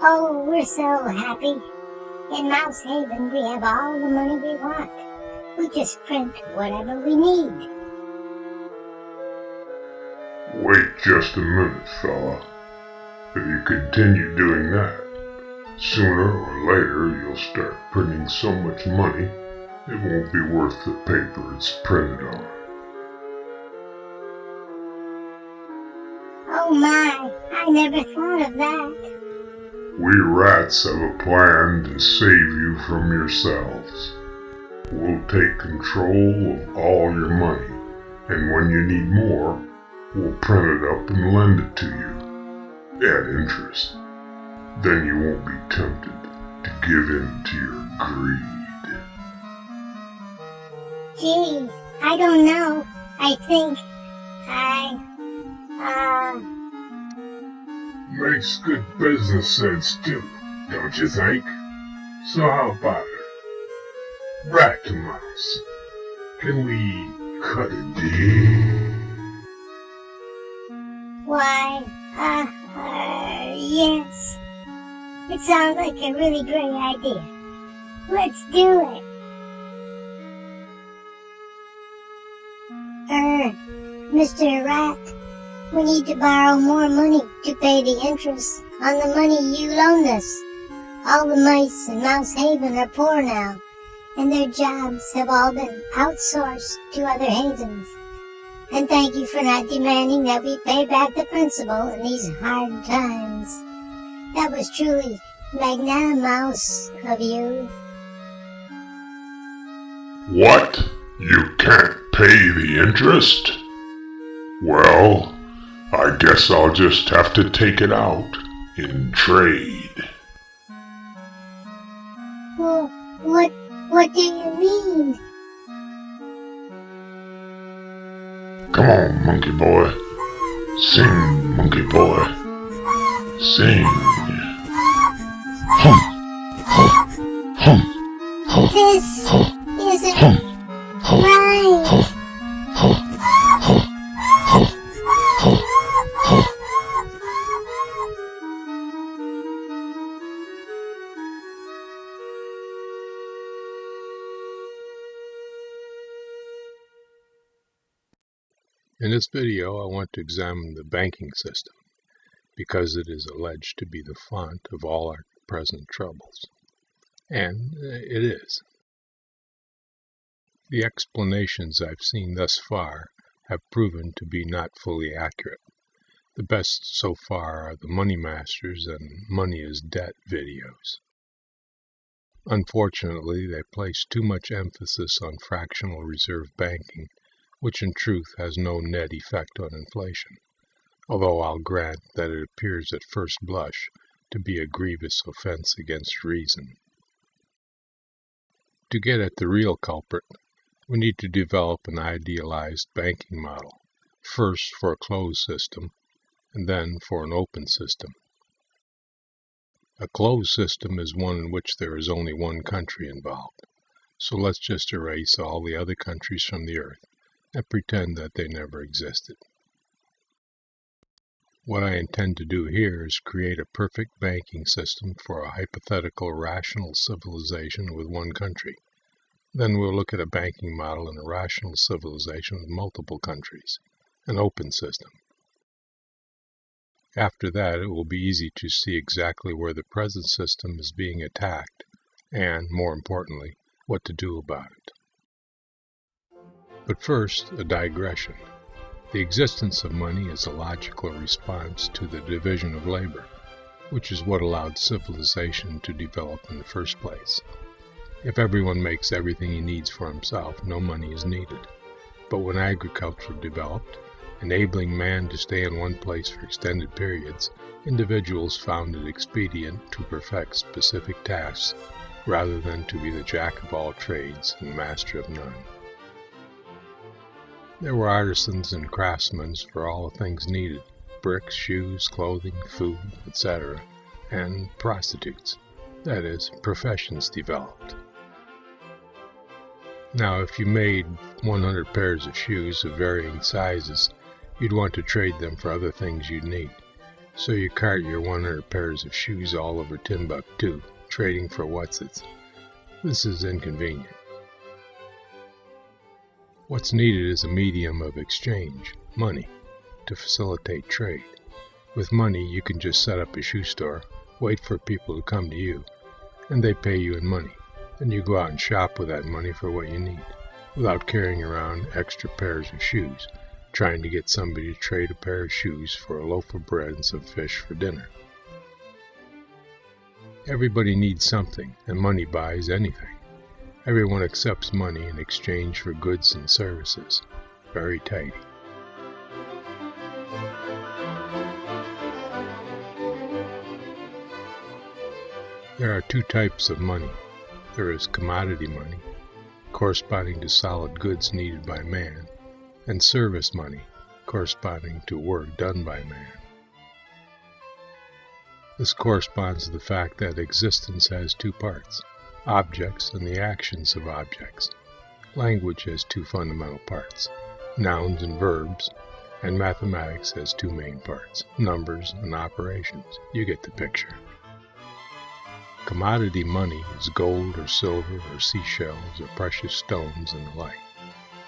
Oh, we're so happy. In Mous Haven, we have all the money we want. We just print whatever we need. Wait just a minute, fella. If you continue doing that, sooner or later you'll start printing so much money it won't be worth the paper it's printed on. Oh my, I never thought of that. We rats have a plan to save you from yourselves. We'll take control of all your money, and when you need more, we'll print it up and lend it to you, at interest. Then you won't be tempted to give in to your greed. Gee, I don't know. I think Makes good business sense too, don't you think? So how about it? Rat to mouse. Can we cut a deal? Why, yes. It sounds like a really great idea. Let's do it. Mr. Rat, we need to borrow more money to pay the interest on the money you loaned us. All the mice in Mous Haven are poor now, and their jobs have all been outsourced to other havens. And thank you for not demanding that we pay back the principal in these hard times. That was truly magnanimous of you. What? You can't pay the interest? Well, I guess I'll just have to take it out in trade. Well, what do you mean? Come on, monkey boy. Sing, monkey boy. Sing. Hum, hum, hum, hum. This isn't Hum, hum, right. hum, hum, hum, hum, hum, hum. In this video, I want to examine the banking system because it is alleged to be the font of all our present troubles. And it is. The explanations I've seen thus far have proven to be not fully accurate. The best so far are the Money Masters and Money is Debt videos. Unfortunately, they place too much emphasis on fractional reserve banking, which in truth has no net effect on inflation, although I'll grant that it appears at first blush to be a grievous offense against reason. To get at the real culprit, we need to develop an idealized banking model, first for a closed system, and then for an open system. A closed system is one in which there is only one country involved, so let's just erase all the other countries from the earth and pretend that they never existed. What I intend to do here is create a perfect banking system for a hypothetical rational civilization with one country. Then we'll look at a banking model in a rational civilization with multiple countries, an open system. After that, it will be easy to see exactly where the present system is being attacked and, more importantly, what to do about it. But first, a digression. The existence of money is a logical response to the division of labor, which is what allowed civilization to develop in the first place. If everyone makes everything he needs for himself, no money is needed. But when agriculture developed, enabling man to stay in one place for extended periods, individuals found it expedient to perfect specific tasks rather than to be the jack of all trades and master of none. There were artisans and craftsmen for all the things needed, bricks, shoes, clothing, food, etc., and prostitutes, that is, professions developed. Now, if you made 100 pairs of shoes of varying sizes, you'd want to trade them for other things you'd need. So you cart your 100 pairs of shoes all over Timbuktu, trading for what's-its. This is inconvenient. What's needed is a medium of exchange, money, to facilitate trade. With money, you can just set up a shoe store, wait for people to come to you, and they pay you in money. Then you go out and shop with that money for what you need, without carrying around extra pairs of shoes, trying to get somebody to trade a pair of shoes for a loaf of bread and some fish for dinner. Everybody needs something, and money buys anything. Everyone accepts money in exchange for goods and services. Very tidy. There are two types of money. There is commodity money, corresponding to solid goods needed by man, and service money, corresponding to work done by man. This corresponds to the fact that existence has two parts, objects and the actions of objects. Language has two fundamental parts, nouns and verbs, and mathematics has two main parts, numbers and operations. You get the picture. Commodity money is gold or silver or seashells or precious stones and the like.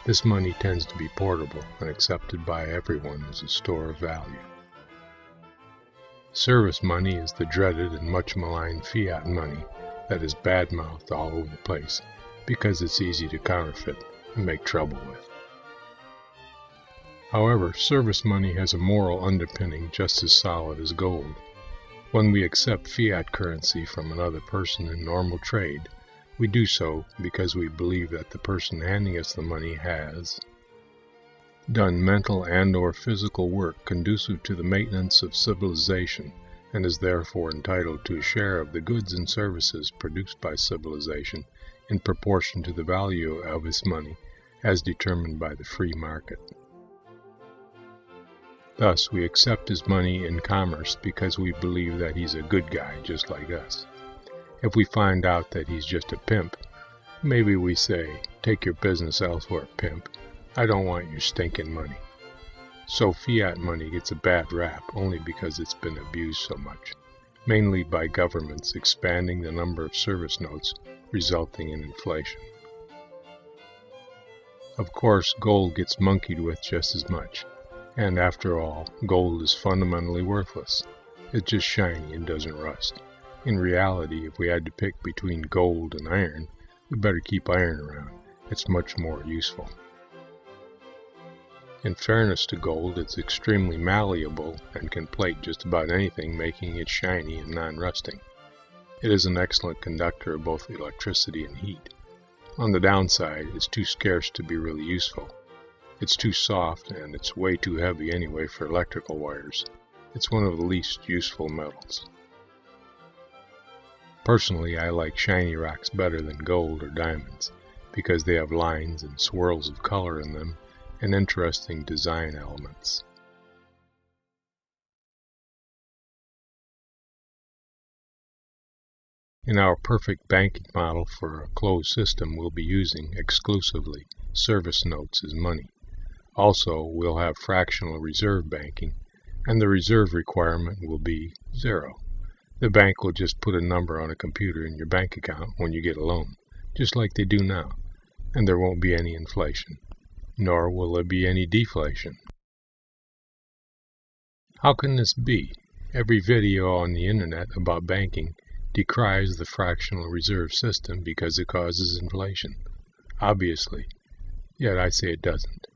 This money tends to be portable and accepted by everyone as a store of value. Service money is the dreaded and much maligned fiat money that is bad-mouthed all over the place because it's easy to counterfeit and make trouble with. However, service money has a moral underpinning just as solid as gold. When we accept fiat currency from another person in normal trade, we do so because we believe that the person handing us the money has done mental and/or physical work conducive to the maintenance of civilization and is therefore entitled to a share of the goods and services produced by civilization in proportion to the value of his money as determined by the free market. Thus, we accept his money in commerce because we believe that he's a good guy just like us. If we find out that he's just a pimp, maybe we say, "Take your business elsewhere, pimp. I don't want your stinking money." So fiat money gets a bad rap only because it's been abused so much, mainly by governments expanding the number of service notes, resulting in inflation. Of course, gold gets monkeyed with just as much. And after all, gold is fundamentally worthless. It's just shiny and doesn't rust. In reality, if we had to pick between gold and iron, we better keep iron around. It's much more useful. In fairness to gold, it's extremely malleable and can plate just about anything, making it shiny and non-rusting. It is an excellent conductor of both electricity and heat. On the downside, it's too scarce to be really useful. It's too soft, and it's way too heavy anyway for electrical wires. It's one of the least useful metals. Personally, I like shiny rocks better than gold or diamonds, because they have lines and swirls of color in them and interesting design elements. In our perfect banking model for a closed system, we'll be using exclusively service notes as money. Also, we'll have fractional reserve banking, and the reserve requirement will be 0. The bank will just put a number on a computer in your bank account when you get a loan, just like they do now, and there won't be any inflation, nor will there be any deflation. How can this be? Every video on the internet about banking decries the fractional reserve system because it causes inflation. Obviously, yet I say it doesn't.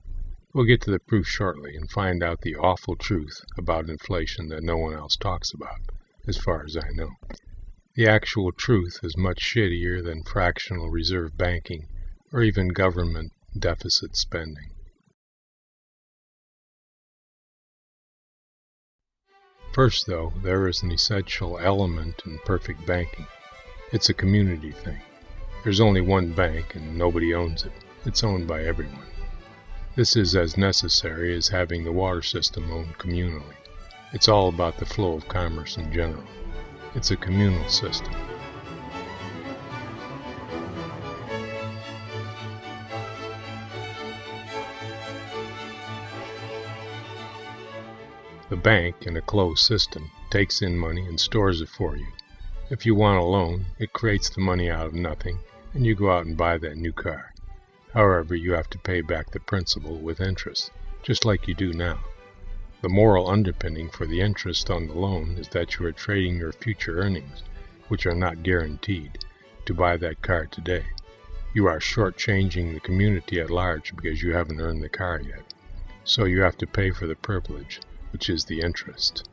We'll get to the proof shortly and find out the awful truth about inflation that no one else talks about, as far as I know. The actual truth is much shittier than fractional reserve banking or even government deficit spending. First, though, there is an essential element in perfect banking. It's a community thing. There's only one bank and nobody owns it. It's owned by everyone. This is as necessary as having the water system owned communally. It's all about the flow of commerce in general. It's a communal system. The bank, in a closed system, takes in money and stores it for you. If you want a loan, it creates the money out of nothing, and you go out and buy that new car. However, you have to pay back the principal with interest, just like you do now. The moral underpinning for the interest on the loan is that you are trading your future earnings, which are not guaranteed, to buy that car today. You are shortchanging the community at large because you haven't earned the car yet. So you have to pay for the privilege, which is the interest.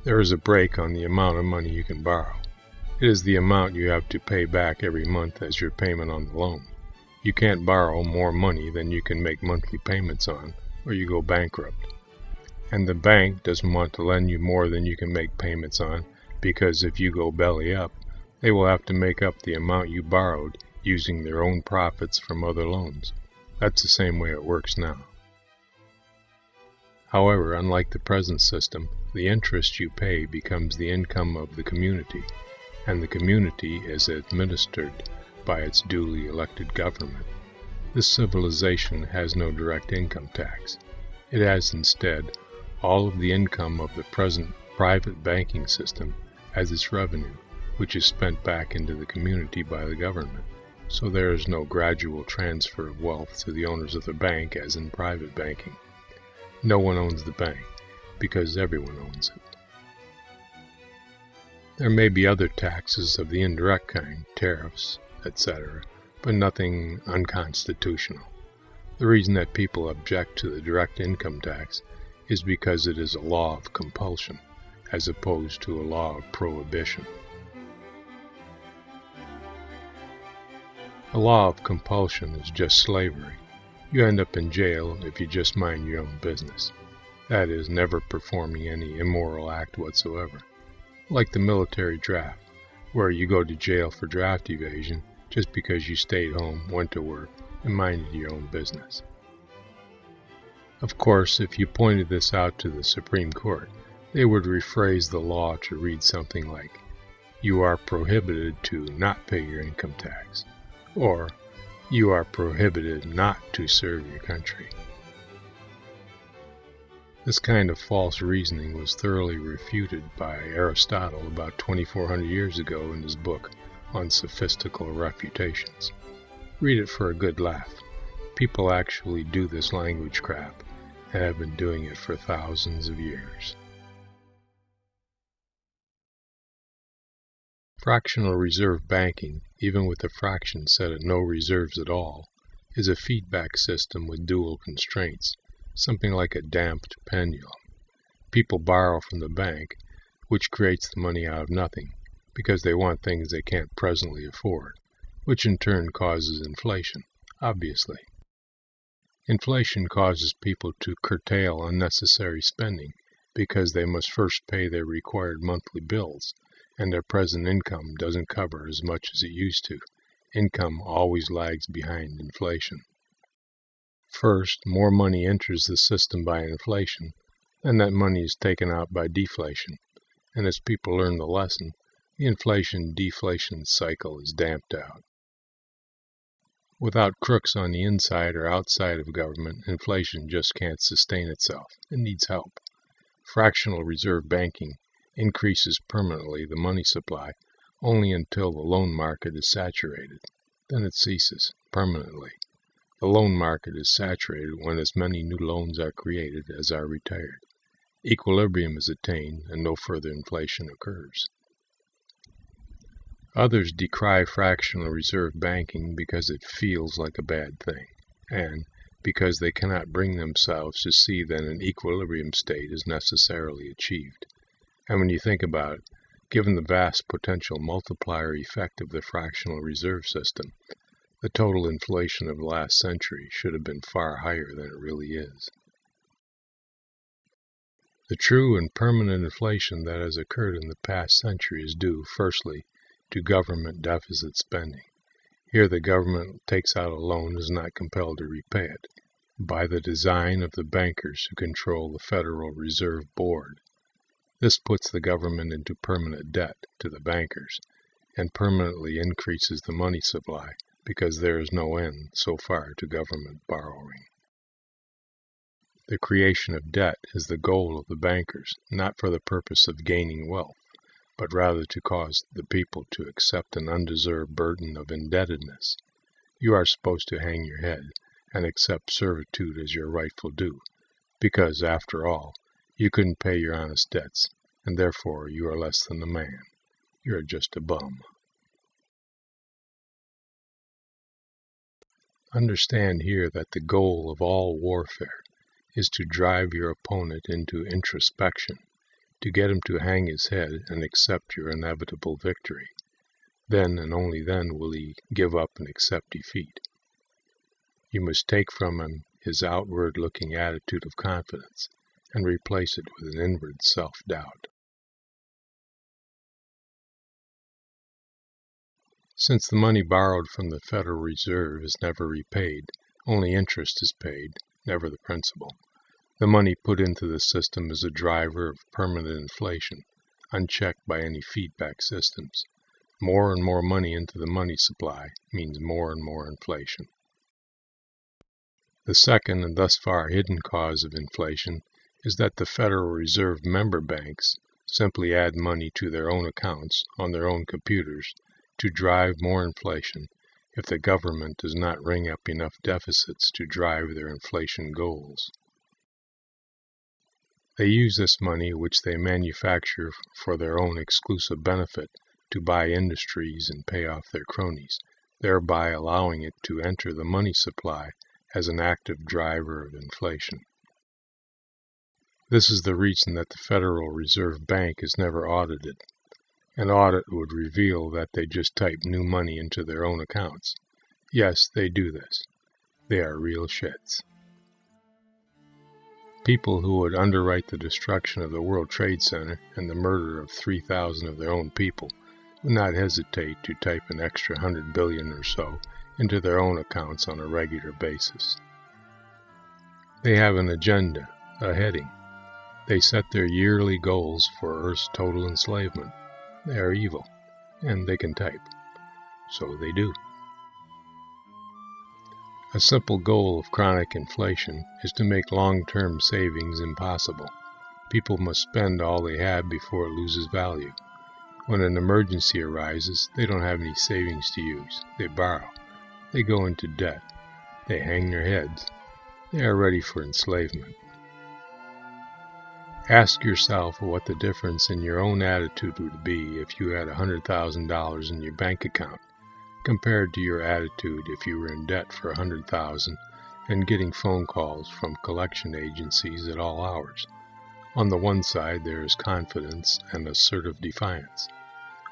There is a break on the amount of money you can borrow. It is the amount you have to pay back every month as your payment on the loan. You can't borrow more money than you can make monthly payments on, or you go bankrupt. And the bank doesn't want to lend you more than you can make payments on, because if you go belly up, they will have to make up the amount you borrowed using their own profits from other loans. That's the same way it works now. However, unlike the present system, the interest you pay becomes the income of the community, and the community is administered by its duly elected government. This civilization has no direct income tax. It has instead all of the income of the present private banking system as its revenue, which is spent back into the community by the government. So there is no gradual transfer of wealth to the owners of the bank as in private banking. No one owns the bank, because everyone owns it. There may be other taxes of the indirect kind, tariffs, etc., but nothing unconstitutional. The reason that people object to the direct income tax is because it is a law of compulsion, as opposed to a law of prohibition. A law of compulsion is just slavery. You end up in jail if you just mind your own business. That is, never performing any immoral act whatsoever. Like the military draft, where you go to jail for draft evasion just because you stayed home, went to work, and minded your own business. Of course, if you pointed this out to the Supreme Court, they would rephrase the law to read something like, "You are prohibited to not pay your income tax," or "You are prohibited not to serve your country." This kind of false reasoning was thoroughly refuted by Aristotle about 2,400 years ago in his book on Sophistical Refutations. Read it for a good laugh. People actually do this language crap and have been doing it for thousands of years. Fractional reserve banking, even with a fraction set at no reserves at all, is a feedback system with dual constraints, something like a damped pendulum. People borrow from the bank, which creates the money out of nothing, because they want things they can't presently afford, which in turn causes inflation, obviously. Inflation causes people to curtail unnecessary spending, because they must first pay their required monthly bills, and their present income doesn't cover as much as it used to. Income always lags behind inflation. First, more money enters the system by inflation, then that money is taken out by deflation, and as people learn the lesson, the inflation-deflation cycle is damped out. Without crooks on the inside or outside of government, inflation just can't sustain itself. It needs help. Fractional reserve banking increases permanently the money supply only until the loan market is saturated. Then it ceases permanently. The loan market is saturated when as many new loans are created as are retired. Equilibrium is attained and no further inflation occurs. Others decry fractional reserve banking because it feels like a bad thing, and because they cannot bring themselves to see that an equilibrium state is necessarily achieved. And when you think about it, given the vast potential multiplier effect of the fractional reserve system, the total inflation of the last century should have been far higher than it really is. The true and permanent inflation that has occurred in the past century is due, firstly, to government deficit spending. Here the government takes out a loan and is not compelled to repay it, by the design of the bankers who control the Federal Reserve Board. This puts the government into permanent debt to the bankers, and permanently increases the money supply, because there is no end so far to government borrowing. The creation of debt is the goal of the bankers, not for the purpose of gaining wealth, but rather to cause the people to accept an undeserved burden of indebtedness. You are supposed to hang your head and accept servitude as your rightful due, because, after all, you couldn't pay your honest debts, and therefore you are less than a man. You are just a bum. Understand here that the goal of all warfare is to drive your opponent into introspection, to get him to hang his head and accept your inevitable victory. Then and only then will he give up and accept defeat. You must take from him his outward-looking attitude of confidence and replace it with an inward self-doubt. Since the money borrowed from the Federal Reserve is never repaid, only interest is paid, never the principal. The money put into the system is a driver of permanent inflation, unchecked by any feedback systems. More and more money into the money supply means more and more inflation. The second and thus far hidden cause of inflation is that the Federal Reserve member banks simply add money to their own accounts on their own computers to drive more inflation if the government does not ring up enough deficits to drive their inflation goals. They use this money, which they manufacture for their own exclusive benefit, to buy industries and pay off their cronies, thereby allowing it to enter the money supply as an active driver of inflation. This is the reason that the Federal Reserve Bank is never audited. An audit would reveal that they just type new money into their own accounts. Yes, they do this. They are real shits. People who would underwrite the destruction of the World Trade Center and the murder of 3,000 of their own people would not hesitate to type an extra 100 billion or so into their own accounts on a regular basis. They have an agenda, a heading. They set their yearly goals for Earth's total enslavement. They are evil, and they can type. So they do. A simple goal of chronic inflation is to make long-term savings impossible. People must spend all they have before it loses value. When an emergency arises, they don't have any savings to use. They borrow. They go into debt. They hang their heads. They are ready for enslavement. Ask yourself what the difference in your own attitude would be if you had $100,000 in your bank account, compared to your attitude if you were in debt for $100,000 and getting phone calls from collection agencies at all hours. On the one side there is confidence and assertive defiance.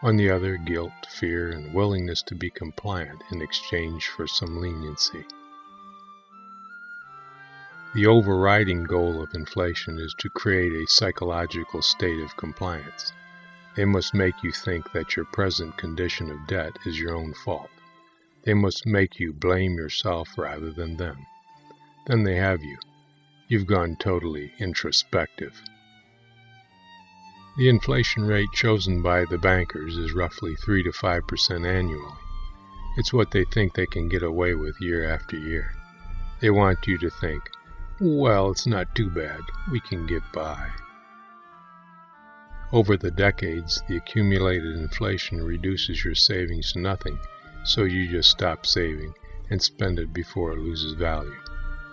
On the other, guilt, fear, and willingness to be compliant in exchange for some leniency. The overriding goal of inflation is to create a psychological state of compliance. They must make you think that your present condition of debt is your own fault. They must make you blame yourself rather than them. Then they have you. You've gone totally introspective. The inflation rate chosen by the bankers is roughly 3 to 5% annually. It's what they think they can get away with year after year. They want you to think, well, it's not too bad. We can get by. Over the decades, the accumulated inflation reduces your savings to nothing, so you just stop saving and spend it before it loses value.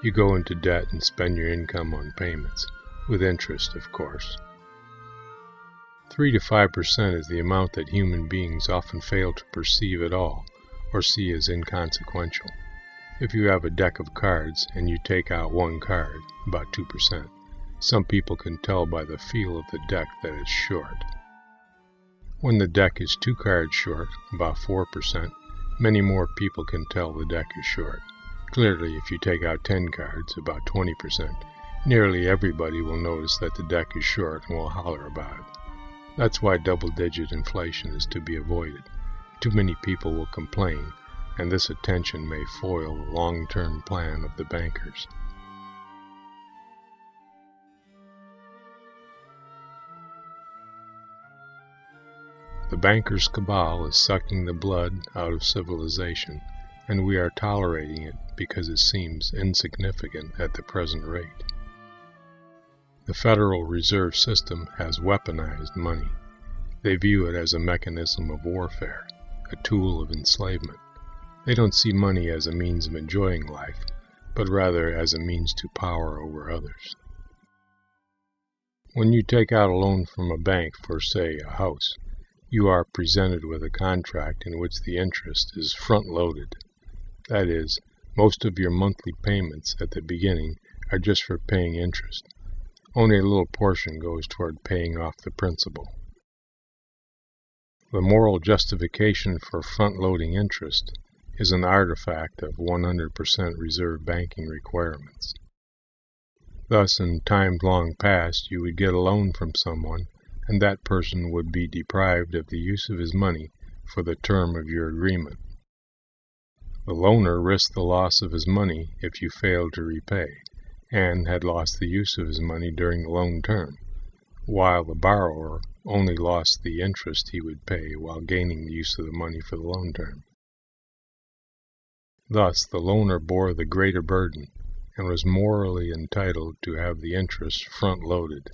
You go into debt and spend your income on payments, with interest, of course. 3 to 5% is the amount that human beings often fail to perceive at all, or see as inconsequential. If you have a deck of cards and you take out one card, about 2%, some people can tell by the feel of the deck that it's short. When the deck is 2 cards short, about 4%, many more people can tell the deck is short. Clearly, if you take out 10 cards, about 20%, nearly everybody will notice that the deck is short and will holler about it. That's why double-digit inflation is to be avoided. Too many people will complain, and this attention may foil the long-term plan of the bankers. The bankers' cabal is sucking the blood out of civilization, and we are tolerating it because it seems insignificant at the present rate. The Federal Reserve System has weaponized money. They view it as a mechanism of warfare, a tool of enslavement. They don't see money as a means of enjoying life, but rather as a means to power over others. When you take out a loan from a bank for, say, a house, you are presented with a contract in which the interest is front-loaded. That is, most of your monthly payments at the beginning are just for paying interest. Only a little portion goes toward paying off the principal. The moral justification for front-loading interest is an artifact of 100% reserve banking requirements. Thus, in times long past, you would get a loan from someone, and that person would be deprived of the use of his money for the term of your agreement. The loaner risked the loss of his money if you failed to repay, and had lost the use of his money during the loan term, while the borrower only lost the interest he would pay while gaining the use of the money for the loan term. Thus, the loaner bore the greater burden and was morally entitled to have the interest front-loaded.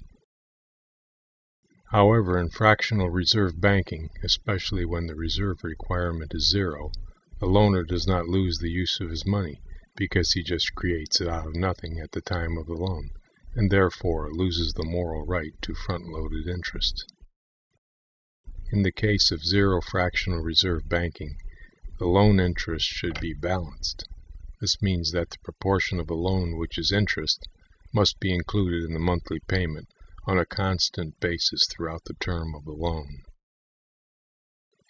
However, in fractional reserve banking, especially when the reserve requirement is zero, the loaner does not lose the use of his money because he just creates it out of nothing at the time of the loan, and therefore loses the moral right to front-loaded interest. In the case of zero fractional reserve banking, the loan interest should be balanced. This means that the proportion of a loan which is interest must be included in the monthly payment on a constant basis throughout the term of the loan.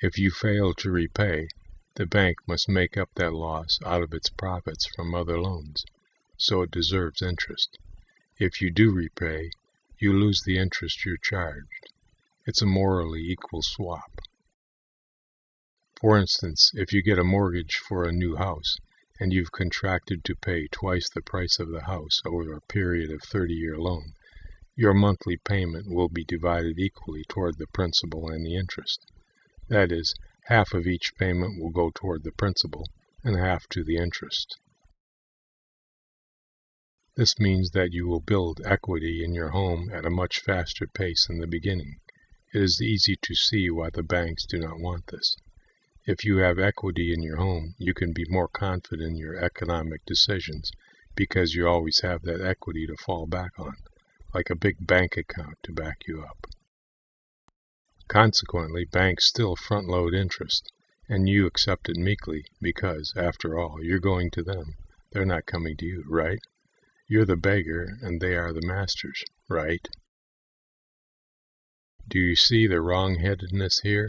If you fail to repay, the bank must make up that loss out of its profits from other loans, so it deserves interest. If you do repay, you lose the interest you're charged. It's a morally equal swap. For instance, if you get a mortgage for a new house, and you've contracted to pay twice the price of the house over a period of 30-year loan, your monthly payment will be divided equally toward the principal and the interest. That is, half of each payment will go toward the principal and half to the interest. This means that you will build equity in your home at a much faster pace in the beginning. It is easy to see why the banks do not want this. If you have equity in your home, you can be more confident in your economic decisions because you always have that equity to fall back on, like a big bank account to back you up. Consequently, banks still front-load interest, and you accept it meekly because, after all, you're going to them. They're not coming to you, right? You're the beggar, and they are the masters, right? Do you see the wrong-headedness here?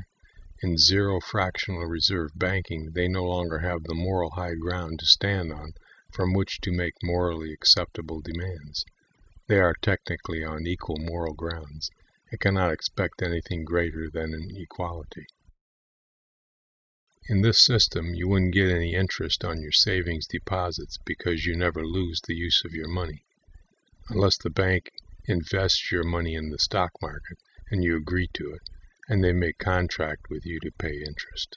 In zero fractional reserve banking, they no longer have the moral high ground to stand on from which to make morally acceptable demands. They are technically on equal moral grounds and cannot expect anything greater than an equality. In this system, you wouldn't get any interest on your savings deposits because you never lose the use of your money, unless the bank invests your money in the stock market and you agree to it, and they make contract with you to pay interest.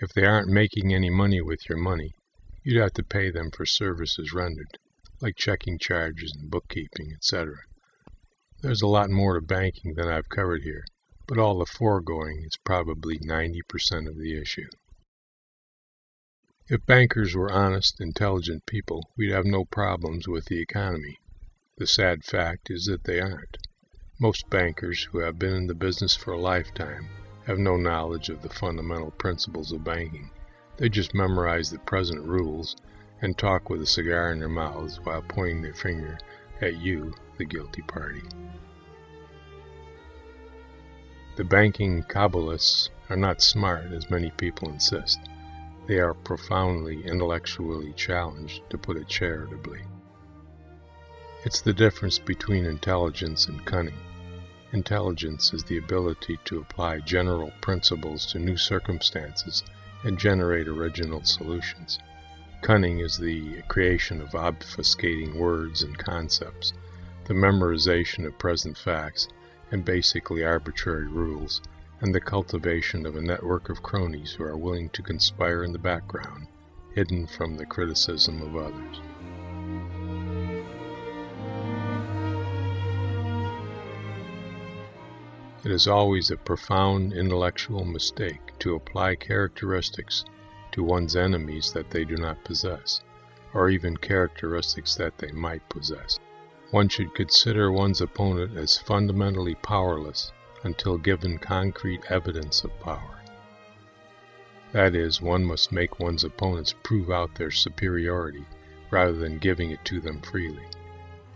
If they aren't making any money with your money, you'd have to pay them for services rendered, like checking charges and bookkeeping, etc. There's a lot more to banking than I've covered here, but all the foregoing is probably 90% of the issue. If bankers were honest, intelligent people, we'd have no problems with the economy. The sad fact is that they aren't. Most bankers who have been in the business for a lifetime have no knowledge of the fundamental principles of banking. They just memorize the present rules and talk with a cigar in their mouths while pointing their finger at you, the guilty party. The banking Kabbalists are not smart, as many people insist. They are profoundly intellectually challenged, to put it charitably. It's the difference between intelligence and cunning. Intelligence is the ability to apply general principles to new circumstances and generate original solutions. Cunning is the creation of obfuscating words and concepts, the memorization of present facts and basically arbitrary rules, and the cultivation of a network of cronies who are willing to conspire in the background, hidden from the criticism of others. It is always a profound intellectual mistake to apply characteristics to one's enemies that they do not possess, or even characteristics that they might possess. One should consider one's opponent as fundamentally powerless until given concrete evidence of power. That is, one must make one's opponents prove out their superiority rather than giving it to them freely.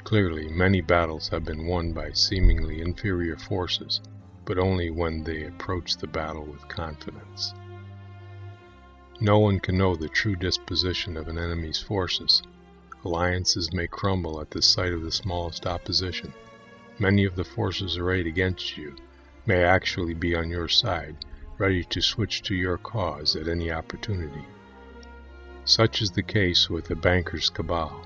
Clearly, many battles have been won by seemingly inferior forces, but only when they approach the battle with confidence. No one can know the true disposition of an enemy's forces. Alliances may crumble at the sight of the smallest opposition. Many of the forces arrayed against you may actually be on your side, ready to switch to your cause at any opportunity. Such is the case with the bankers' cabal.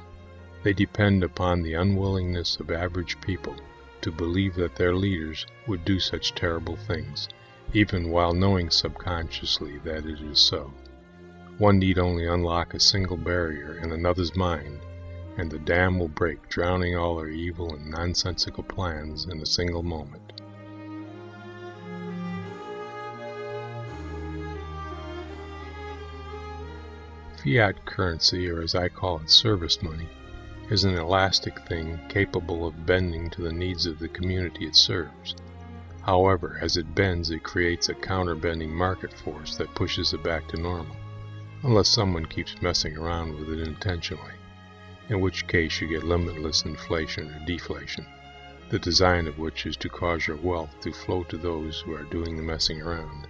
They depend upon the unwillingness of average people to believe that their leaders would do such terrible things, even while knowing subconsciously that it is so. One need only unlock a single barrier in another's mind, and the dam will break, drowning all their evil and nonsensical plans in a single moment. Fiat currency, or as I call it, service money, is an elastic thing capable of bending to the needs of the community it serves. However, as it bends, it creates a counter-bending market force that pushes it back to normal, unless someone keeps messing around with it intentionally, in which case you get limitless inflation or deflation, the design of which is to cause your wealth to flow to those who are doing the messing around.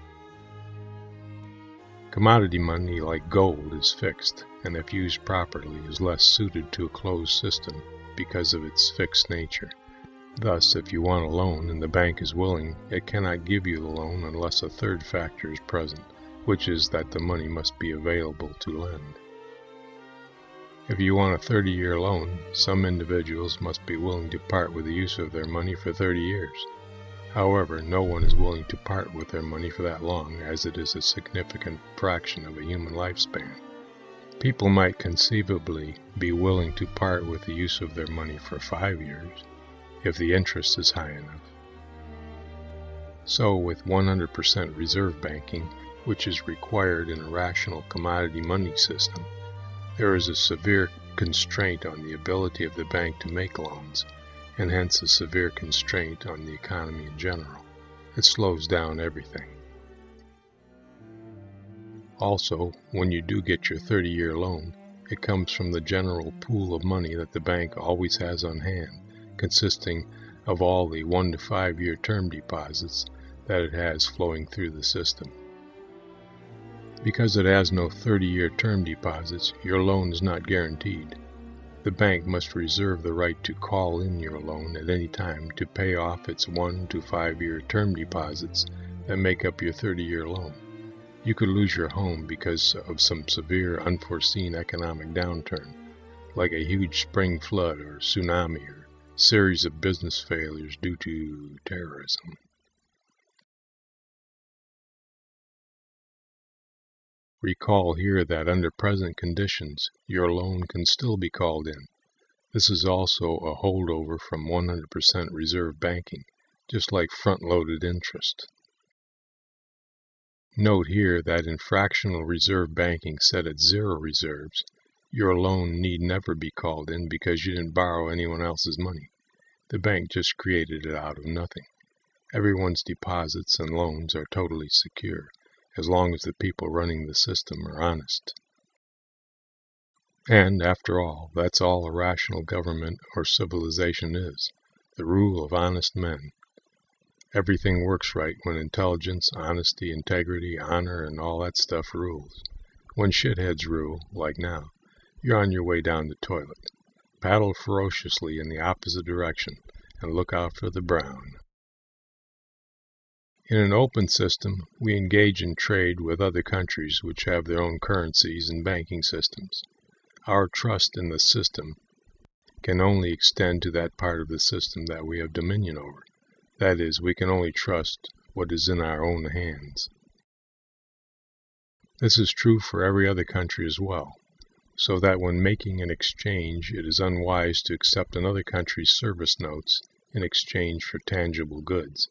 Commodity money, like gold, is fixed, and if used properly is less suited to a closed system because of its fixed nature. Thus, if you want a loan and the bank is willing, it cannot give you the loan unless a third factor is present, which is that the money must be available to lend. If you want a 30-year loan, some individuals must be willing to part with the use of their money for 30 years. However, no one is willing to part with their money for that long, as it is a significant fraction of a human lifespan. People might conceivably be willing to part with the use of their money for 5 years, if the interest is high enough. So, with 100% reserve banking, which is required in a rational commodity money system, there is a severe constraint on the ability of the bank to make loans, and hence a severe constraint on the economy in general. It slows down everything. Also, when you do get your 30-year loan, it comes from the general pool of money that the bank always has on hand, consisting of all the 1 to 5 year term deposits that it has flowing through the system. Because it has no 30-year term deposits, your loan is not guaranteed. The bank must reserve the right to call in your loan at any time to pay off its 1 to 5 year term deposits that make up your 30-year loan. You could lose your home because of some severe unforeseen economic downturn, like a huge spring flood or tsunami or series of business failures due to terrorism. Recall here that under present conditions, your loan can still be called in. This is also a holdover from 100% reserve banking, just like front-loaded interest. Note here that in fractional reserve banking set at 0 reserves, your loan need never be called in because you didn't borrow anyone else's money. The bank just created it out of nothing. Everyone's deposits and loans are totally secure, as long as the people running the system are honest. And, after all, that's all a rational government or civilization is, the rule of honest men. Everything works right when intelligence, honesty, integrity, honor, and all that stuff rules. When shitheads rule, like now, you're on your way down the toilet. Paddle ferociously in the opposite direction, and look out for the brown. In an open system, we engage in trade with other countries which have their own currencies and banking systems. Our trust in the system can only extend to that part of the system that we have dominion over. That is, we can only trust what is in our own hands. This is true for every other country as well, so that when making an exchange, it is unwise to accept another country's service notes in exchange for tangible goods.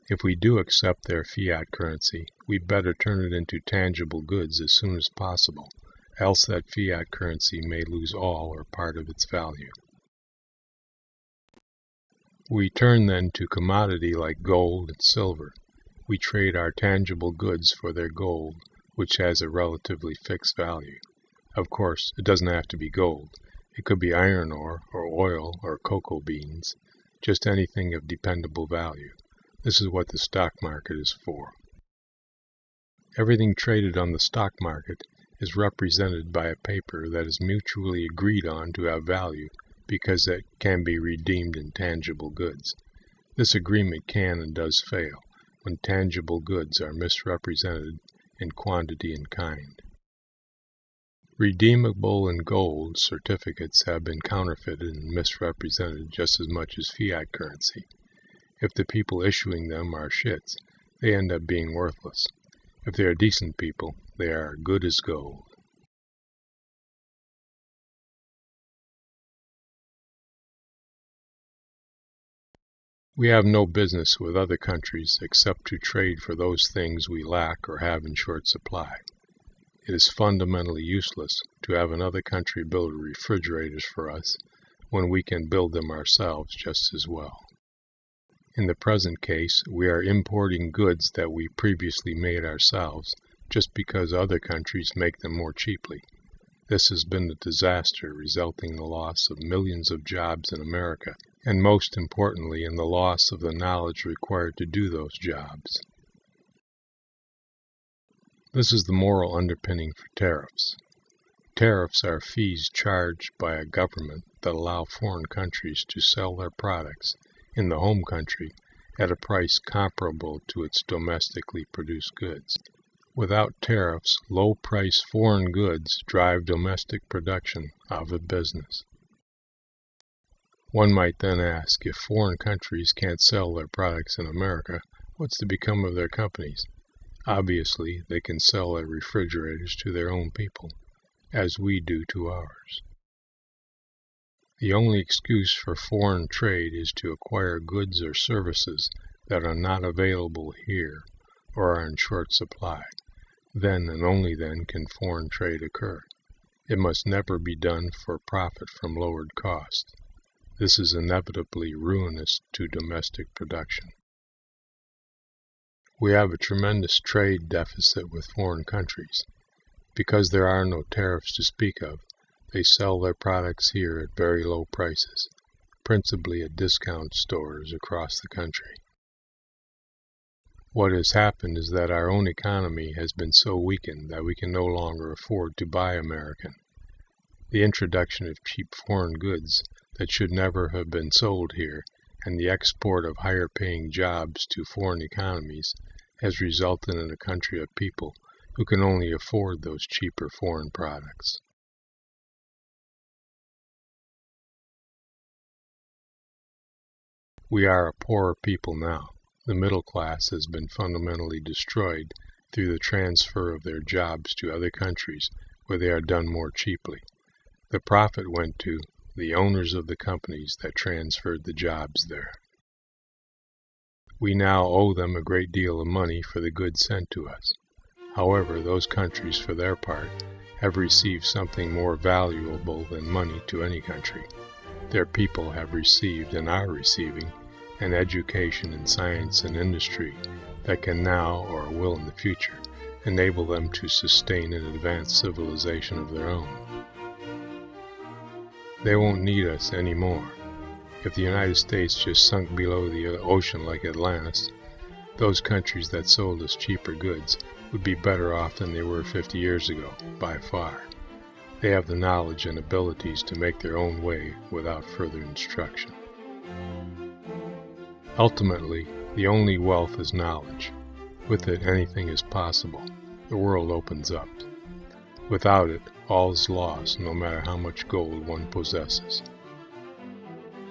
If we do accept their fiat currency, we'd better turn it into tangible goods as soon as possible, else that fiat currency may lose all or part of its value. We turn then to commodity like gold and silver. We trade our tangible goods for their gold, which has a relatively fixed value. Of course, it doesn't have to be gold. It could be iron ore, or oil, or cocoa beans, just anything of dependable value. This is what the stock market is for. Everything traded on the stock market is represented by a paper that is mutually agreed on to have value because it can be redeemed in tangible goods. This agreement can and does fail when tangible goods are misrepresented in quantity and kind. Redeemable in gold certificates have been counterfeited and misrepresented just as much as fiat currency. If the people issuing them are shits, they end up being worthless. If they are decent people, they are good as gold. We have no business with other countries except to trade for those things we lack or have in short supply. It is fundamentally useless to have another country build refrigerators for us when we can build them ourselves just as well. In the present case, we are importing goods that we previously made ourselves just because other countries make them more cheaply. This has been a disaster, resulting in the loss of millions of jobs in America, and most importantly in the loss of the knowledge required to do those jobs. This is the moral underpinning for tariffs. Tariffs are fees charged by a government that allow foreign countries to sell their products in the home country at a price comparable to its domestically produced goods. Without tariffs, low-priced foreign goods drive domestic production out of business. One might then ask, if foreign countries can't sell their products in America, what's to become of their companies? Obviously, they can sell their refrigerators to their own people, as we do to ours. The only excuse for foreign trade is to acquire goods or services that are not available here or are in short supply. Then and only then can foreign trade occur. It must never be done for profit from lowered cost. This is inevitably ruinous to domestic production. We have a tremendous trade deficit with foreign countries. Because there are no tariffs to speak of, they sell their products here at very low prices, principally at discount stores across the country. What has happened is that our own economy has been so weakened that we can no longer afford to buy American. The introduction of cheap foreign goods that should never have been sold here and the export of higher-paying jobs to foreign economies has resulted in a country of people who can only afford those cheaper foreign products. We are a poorer people now. The middle class has been fundamentally destroyed through the transfer of their jobs to other countries where they are done more cheaply. The profit went to the owners of the companies that transferred the jobs there. We now owe them a great deal of money for the goods sent to us. However, those countries, for their part, have received something more valuable than money to any country. Their people have received and are receiving an education in science and industry that can now, or will in the future, enable them to sustain an advanced civilization of their own. They won't need us anymore. If the United States just sunk below the ocean like Atlantis, those countries that sold us cheaper goods would be better off than they were 50 years ago, by far. They have the knowledge and abilities to make their own way without further instruction. Ultimately, the only wealth is knowledge. With it, anything is possible. The world opens up. Without it, all is lost, no matter how much gold one possesses.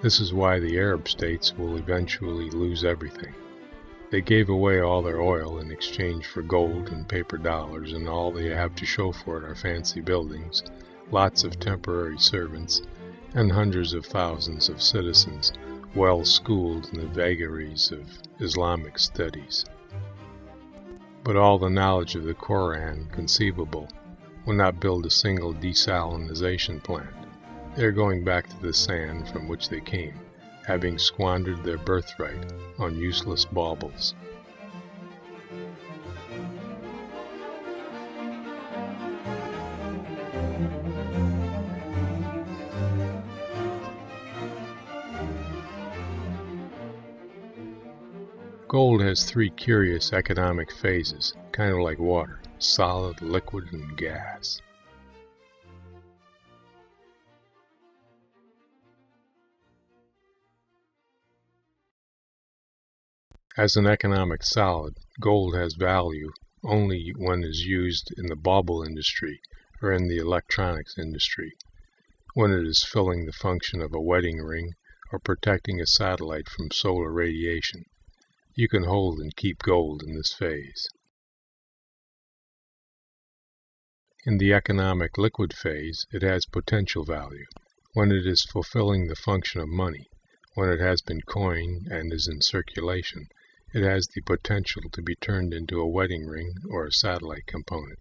This is why the Arab states will eventually lose everything. They gave away all their oil in exchange for gold and paper dollars, and all they have to show for it are fancy buildings, lots of temporary servants, and hundreds of thousands of citizens well schooled in the vagaries of Islamic studies. But all the knowledge of the Koran conceivable will not build a single desalinization plant. They are going back to the sand from which they came, having squandered their birthright on useless baubles. Gold has three curious economic phases, kind of like water: solid, liquid, and gas. As an economic solid, gold has value only when it is used in the bauble industry or in the electronics industry, when it is filling the function of a wedding ring or protecting a satellite from solar radiation. You can hold and keep gold in this phase. In the economic liquid phase, it has potential value when it is fulfilling the function of money. When it has been coined and is in circulation, it has the potential to be turned into a wedding ring or a satellite component.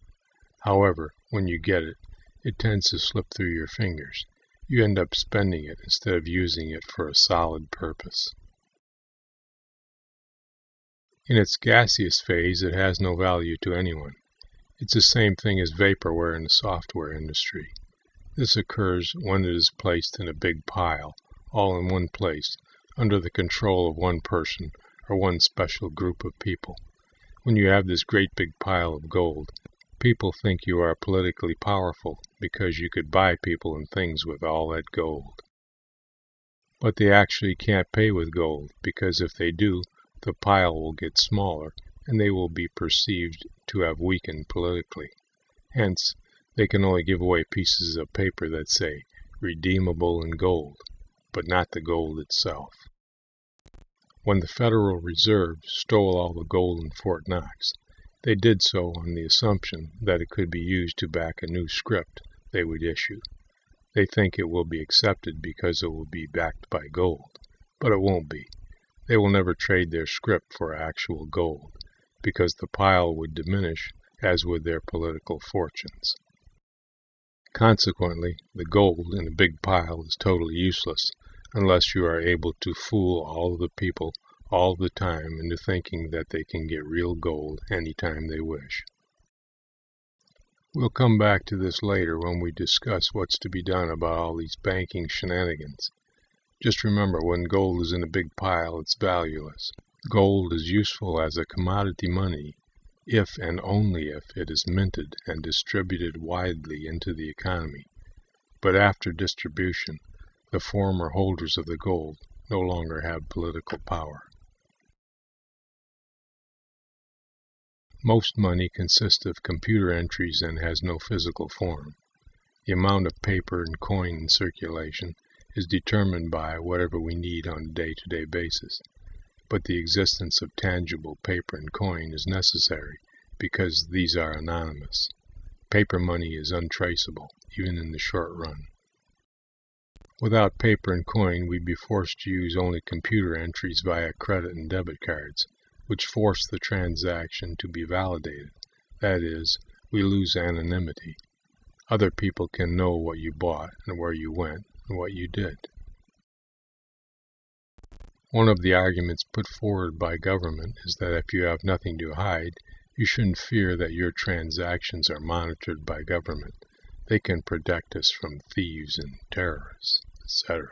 However, when you get it, it tends to slip through your fingers. You end up spending it instead of using it for a solid purpose. In its gaseous phase, it has no value to anyone. It's the same thing as vaporware in the software industry. This occurs when it is placed in a big pile, all in one place, under the control of one person or one special group of people. When you have this great big pile of gold, people think you are politically powerful because you could buy people and things with all that gold. But they actually can't pay with gold, because if they do, the pile will get smaller and they will be perceived to have weakened politically. Hence, they can only give away pieces of paper that say, redeemable in gold, but not the gold itself. When the Federal Reserve stole all the gold in Fort Knox, they did so on the assumption that it could be used to back a new script they would issue. They think it will be accepted because it will be backed by gold, but it won't be. They will never trade their script for actual gold, because the pile would diminish as would their political fortunes. Consequently, the gold in a big pile is totally useless unless you are able to fool all of the people all the time into thinking that they can get real gold anytime they wish. We'll come back to this later when we discuss what's to be done about all these banking shenanigans. Just remember, when gold is in a big pile, it's valueless. Gold is useful as a commodity money if and only if it is minted and distributed widely into the economy. But after distribution, the former holders of the gold no longer have political power. Most money consists of computer entries and has no physical form. The amount of paper and coin in circulation is determined by whatever we need on a day-to-day basis. But the existence of tangible paper and coin is necessary because these are anonymous. Paper money is untraceable, even in the short run. Without paper and coin, we'd be forced to use only computer entries via credit and debit cards, which force the transaction to be validated. That is, we lose anonymity. Other people can know what you bought and where you went and what you did. One of the arguments put forward by government is that if you have nothing to hide, you shouldn't fear that your transactions are monitored by government. They can protect us from thieves and terrorists, etc.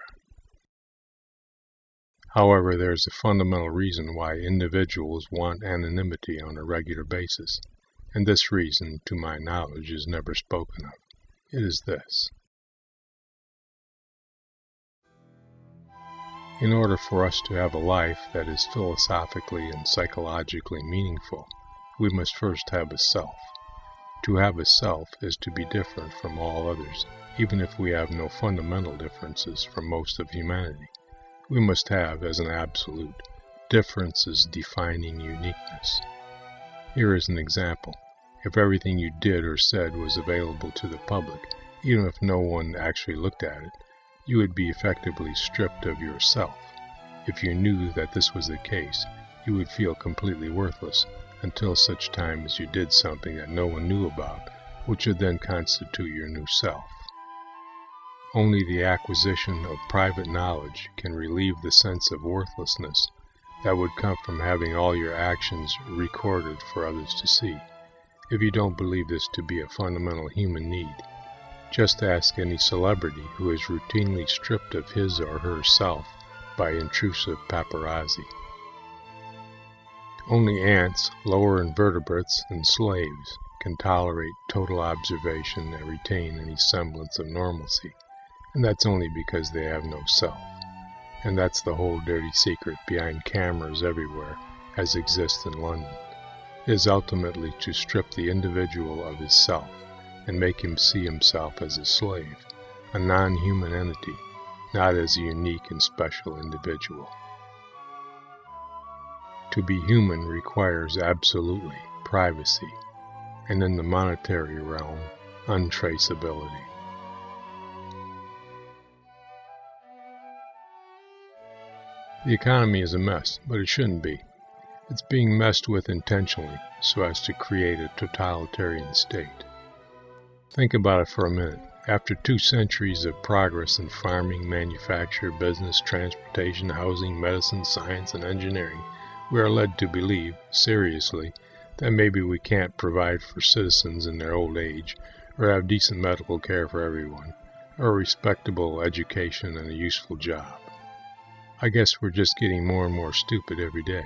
However, there is a fundamental reason why individuals want anonymity on a regular basis, and this reason, to my knowledge, is never spoken of. It is this. In order for us to have a life that is philosophically and psychologically meaningful, we must first have a self. To have a self is to be different from all others, even if we have no fundamental differences from most of humanity. We must have, as an absolute, differences defining uniqueness. Here is an example. If everything you did or said was available to the public, even if no one actually looked at it, you would be effectively stripped of yourself. If you knew that this was the case, you would feel completely worthless until such time as you did something that no one knew about, which would then constitute your new self. Only the acquisition of private knowledge can relieve the sense of worthlessness that would come from having all your actions recorded for others to see. If you don't believe this to be a fundamental human need, just ask any celebrity who is routinely stripped of his or her self by intrusive paparazzi. Only ants, lower invertebrates, and slaves can tolerate total observation and retain any semblance of normalcy, and that's only because they have no self. And that's the whole dirty secret behind cameras everywhere, as exists in London, is ultimately to strip the individual of his self and make him see himself as a slave, a non-human entity, not as a unique and special individual. To be human requires absolutely privacy, and in the monetary realm, untraceability. The economy is a mess, but it shouldn't be. It's being messed with intentionally so as to create a totalitarian state. Think about it for a minute. After 2 centuries of progress in farming, manufacture, business, transportation, housing, medicine, science, and engineering, we are led to believe, seriously, that maybe we can't provide for citizens in their old age, or have decent medical care for everyone, or a respectable education and a useful job. I guess we're just getting more and more stupid every day.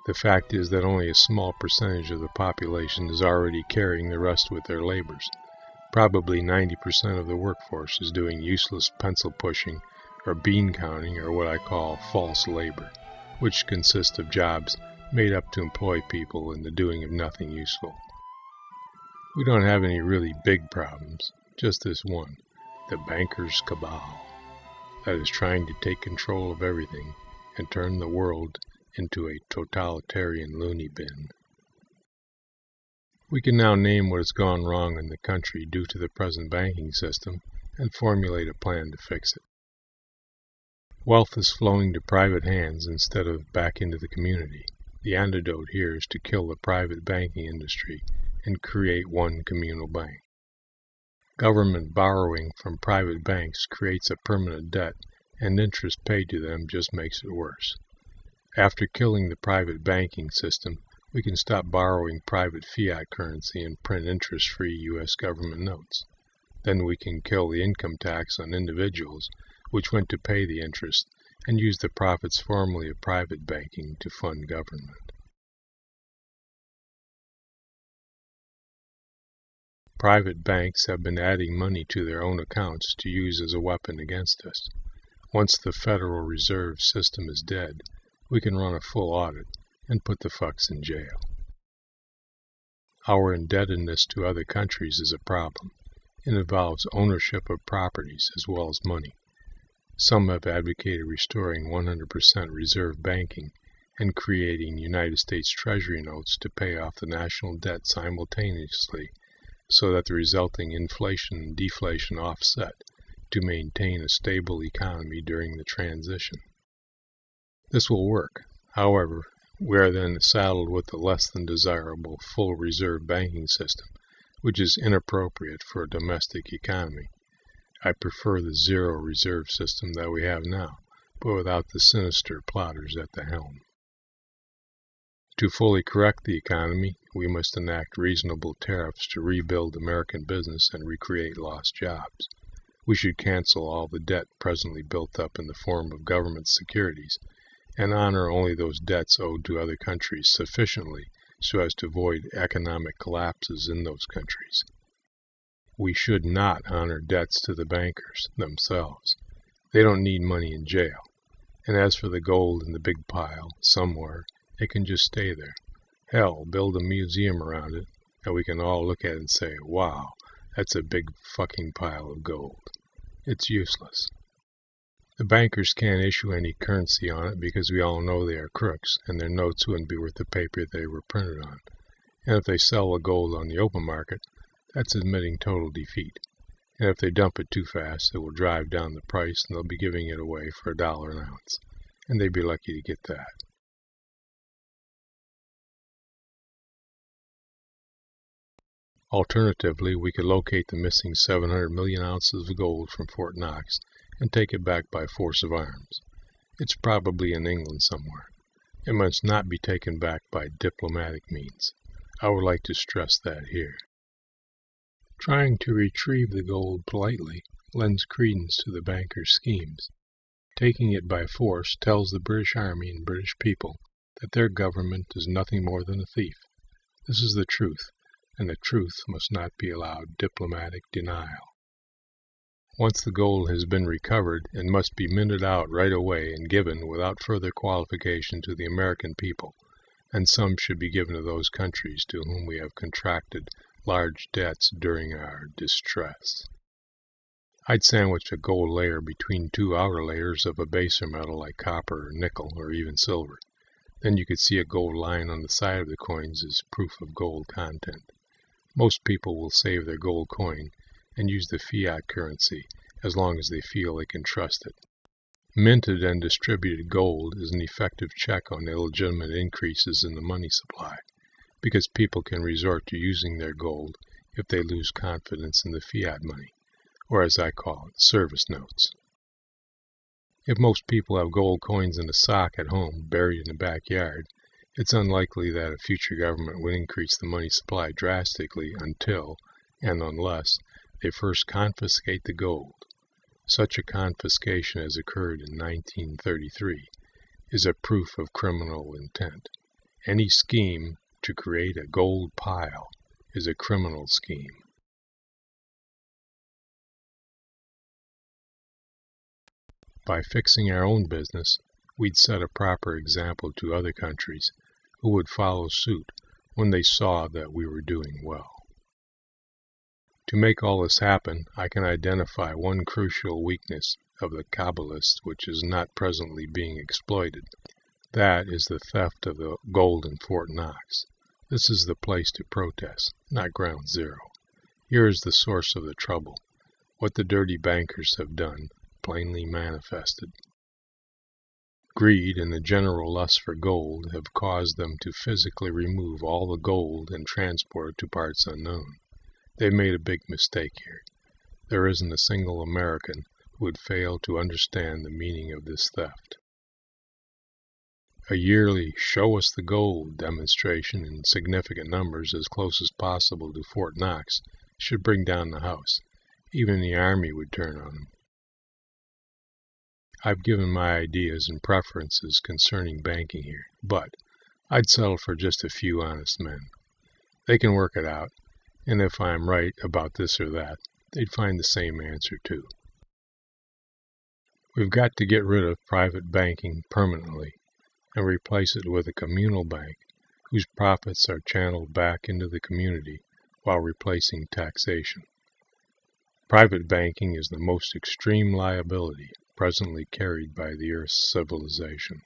The fact is that only a small percentage of the population is already carrying the rest with their labors. Probably 90% of the workforce is doing useless pencil pushing or bean counting or what I call false labor, which consists of jobs made up to employ people in the doing of nothing useful. We don't have any really big problems, just this one, the bankers' cabal, that is trying to take control of everything and turn the world into a totalitarian loony bin. We can now name what has gone wrong in the country due to the present banking system and formulate a plan to fix it. Wealth is flowing to private hands instead of back into the community. The antidote here is to kill the private banking industry and create one communal bank. Government borrowing from private banks creates a permanent debt, and interest paid to them just makes it worse. After killing the private banking system, we can stop borrowing private fiat currency and print interest-free U.S. government notes. Then we can kill the income tax on individuals, which went to pay the interest, and use the profits formerly of private banking to fund government. Private banks have been adding money to their own accounts to use as a weapon against us. Once the Federal Reserve System is dead, we can run a full audit and put the fucks in jail. Our indebtedness to other countries is a problem. It involves ownership of properties as well as money. Some have advocated restoring 100% reserve banking and creating United States Treasury notes to pay off the national debt simultaneously so that the resulting inflation and deflation offset to maintain a stable economy during the transition. This will work. However, we are then saddled with the less than desirable full reserve banking system, which is inappropriate for a domestic economy. I prefer the zero reserve system that we have now, but without the sinister plotters at the helm. To fully correct the economy, we must enact reasonable tariffs to rebuild American business and recreate lost jobs. We should cancel all the debt presently built up in the form of government securities, and honor only those debts owed to other countries sufficiently so as to avoid economic collapses in those countries. We should not honor debts to the bankers themselves. They don't need money in jail. And as for the gold in the big pile somewhere, it can just stay there. Hell, build a museum around it, and we can all look at it and say, wow, that's a big fucking pile of gold. It's useless. The bankers can't issue any currency on it because we all know they are crooks, and their notes wouldn't be worth the paper they were printed on. And if they sell the gold on the open market, that's admitting total defeat. And if they dump it too fast, it will drive down the price and they'll be giving it away for $1 an ounce. and they'd be lucky to get that. Alternatively, we could locate the missing 700 million ounces of gold from Fort Knox and take it back by force of arms. It's probably in England somewhere. It must not be taken back by diplomatic means. I would like to stress that here. Trying to retrieve the gold politely lends credence to the banker's schemes. Taking it by force tells the British Army and British people that their government is nothing more than a thief. This is the truth, and the truth must not be allowed diplomatic denial. Once the gold has been recovered, it must be minted out right away and given without further qualification to the American people, and some should be given to those countries to whom we have contracted large debts during our distress. I'd sandwich a gold layer between two outer layers of a baser metal like copper or nickel or even silver. Then you could see a gold line on the side of the coins as proof of gold content. Most people will save their gold coin and use the fiat currency as long as they feel they can trust it. Minted and distributed gold is an effective check on illegitimate increases in the money supply, because people can resort to using their gold if they lose confidence in the fiat money, or as I call it, service notes. If most people have gold coins in a sock at home, buried in the backyard, it's unlikely that a future government would increase the money supply drastically until, and unless, they first confiscate the gold. Such a confiscation as occurred in 1933 is a proof of criminal intent. Any scheme to create a gold pile is a criminal scheme. By fixing our own business, we'd set a proper example to other countries who would follow suit when they saw that we were doing well. To make all this happen, I can identify one crucial weakness of the Kabbalists which is not presently being exploited. That is the theft of the gold in Fort Knox. This is the place to protest, not ground zero. Here is the source of the trouble. What the dirty bankers have done, plainly manifested. Greed and the general lust for gold have caused them to physically remove all the gold and transport it to parts unknown. They've made a big mistake here. There isn't a single American who would fail to understand the meaning of this theft. A yearly "Show Us the Gold" demonstration in significant numbers as close as possible to Fort Knox should bring down the house. Even the Army would turn on them. I've given my ideas and preferences concerning banking here, but I'd settle for just a few honest men. They can work it out, and if I'm right about this or that, they'd find the same answer too. We've got to get rid of private banking permanently and replace it with a communal bank whose profits are channeled back into the community while replacing taxation. Private banking is the most extreme liability presently carried by the Earth's civilization.